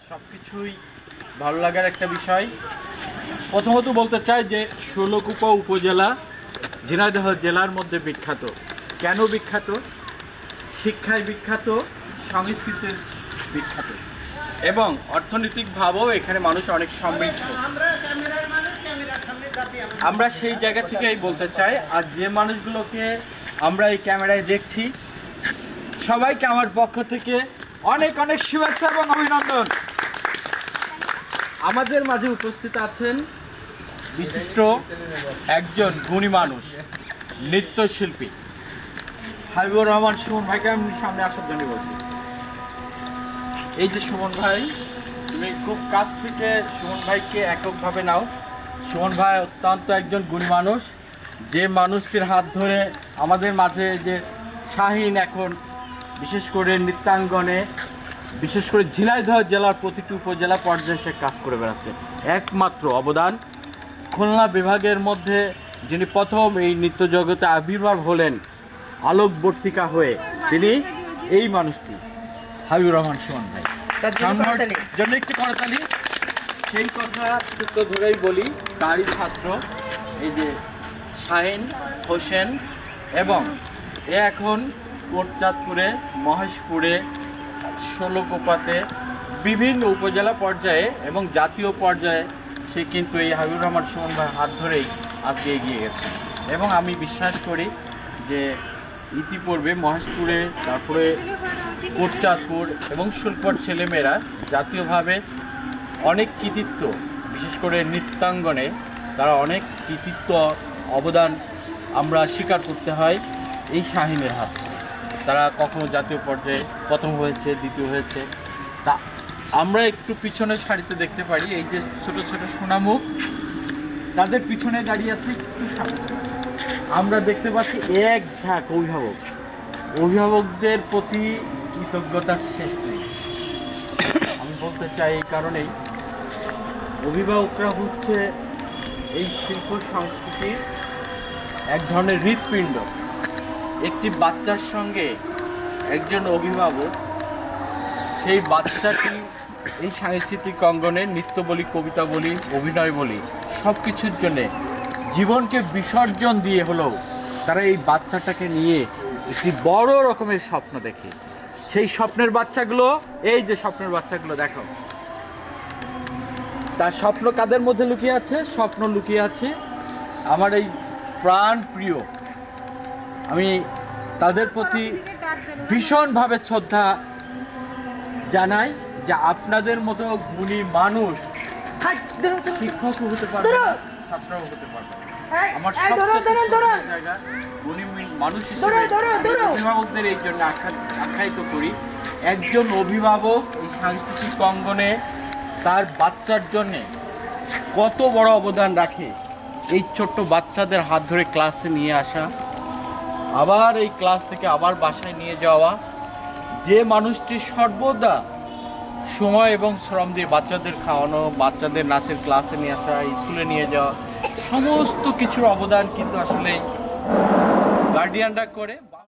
সবকিছুই ভালো লাগার একটা বিষয়। প্রথমত বলতে চাই যে ষোলকুপা উপজেলা ঝিনাইদহ জেলার মধ্যে বিখ্যাত। কেন বিখ্যাত? শিক্ষায় বিখ্যাত, সংস্কৃতির বিখ্যাত এবং অর্থনৈতিকভাবেও এখানে মানুষ অনেক সমৃদ্ধ। আমরা সেই জায়গা থেকেই বলতে চাই। আর যে মানুষগুলোকে আমরা এই ক্যামেরায় দেখছি সবাইকে আমার পক্ষ থেকে অনেক অনেক শুভেচ্ছা এবং অভিনন্দন। আমাদের মাঝে উপস্থিত আছেন বিশিষ্ট একজন গুণী মানুষ, নৃত্যশিল্পী হাবিবুর রহমান সুমন ভাইকে আমি সামনে আসার জন্য বলছি। এই যে সুমন ভাই, তুমি খুব কাছ থেকে সুমন ভাইকে এককভাবে নাও। সুমন ভাই অত্যন্ত একজন গুণী মানুষ, যে মানুষটির হাত ধরে আমাদের মাঝে যে শাহীন এখন বিশেষ করে নৃত্যাঙ্গনে, বিশেষ করে ঝিনাইদহ জেলার প্রতিটি উপজেলা পর্যায়ে সে কাজ করে বেড়াচ্ছে। একমাত্র অবদান খুলনা বিভাগের মধ্যে যিনি প্রথম এই নৃত্য জগতে আবির্ভাব হলেন আলোকবর্তিকা হয়ে, তিনি এই মানুষটি হাবিবুর রহমান সুমন ভাই। তার জন্য একটি করতালি। সেই কথা সূত্র ধরেই বলি, তারই ছাত্র এই যে শাহীন হোসেন, এবং এ এখন কোটচাঁদপুরে, মহেশপুরে, ষোলকুপাতে বিভিন্ন উপজেলা পর্যায়ে এবং জাতীয় পর্যায়ে সে কিন্তু এই হাবিবুর রহমান সুমন ভাইয়ের হাত ধরেই আজকে এগিয়ে গেছে। এবং আমি বিশ্বাস করি যে ইতিপূর্বে মহেশপুরে, তারপরে কোটচাঁদপুর এবং ষোলপুর ছেলেমেয়েরা জাতীয়ভাবে অনেক কৃতিত্ব, বিশেষ করে নৃত্যাঙ্গনে তারা অনেক কৃতিত্ব অবদান আমরা স্বীকার করতে হয় এই শাহীনের হাত। তারা কখনো জাতীয় পর্যায়ে প্রথম হয়েছে, দ্বিতীয় হয়েছে। তা আমরা একটু পিছনের সারিতে দেখতে পারি এই যে ছোট ছোট সোনামুখ, তাদের পিছনে দাঁড়িয়ে আছে একটু সামনে আমরা দেখতে পাচ্ছি এক ঝাঁক অভিভাবক। অভিভাবকদের প্রতি কৃতজ্ঞতার শেষ নেই। আমি বলতে চাই এই কারণেই, অভিভাবকরা হচ্ছে এই শিল্প সংস্কৃতির এক ধরনের হৃৎপিণ্ড। একটি বাচ্চার সঙ্গে একজন অভিভাবক, সেই বাচ্চাটি এই সাংস্কৃতিক অঙ্গনে নৃত্য বলি, কবিতা বলি, অভিনয় বলি, সব কিছুর জন্যে জীবনকে বিসর্জন দিয়ে হলেও তারা এই বাচ্চাটাকে নিয়ে একটি বড় রকমের স্বপ্ন দেখে। সেই স্বপ্নের বাচ্চাগুলো, এই যে স্বপ্নের বাচ্চাগুলো দেখো, তার স্বপ্ন কাদের মধ্যে লুকিয়ে আছে? স্বপ্ন লুকিয়ে আছে আমার এই প্রাণ প্রিয়। আমি তাদের প্রতি ভীষণভাবে শ্রদ্ধা জানাই যে আপনাদের মতো গুণী মানুষ শিক্ষক হতে পারবে না, ছাত্রও হতে পারবে না। আমার সবচেয়ে জায়গা গুণী মানুষ হিসেবে অভিভাবকদের এই জন্য আখ্যায়িত করি। একজন অভিভাবক এই সাংস্কৃতিক অঙ্গনে তার বাচ্চার জন্যে কত বড় অবদান রাখে। এই ছোট্ট বাচ্চাদের হাত ধরে ক্লাসে নিয়ে আসা, আবার এই ক্লাস থেকে আবার বাসায় নিয়ে যাওয়া, যে মানুষটি সর্বদা সময় এবং শ্রম দিয়ে বাচ্চাদের খাওয়ানো, বাচ্চাদের নাচের ক্লাসে নিয়ে আসা, স্কুলে নিয়ে যাওয়া, সমস্ত কিছুর অবদান কিন্তু আসলে গার্ডিয়ানরা করে।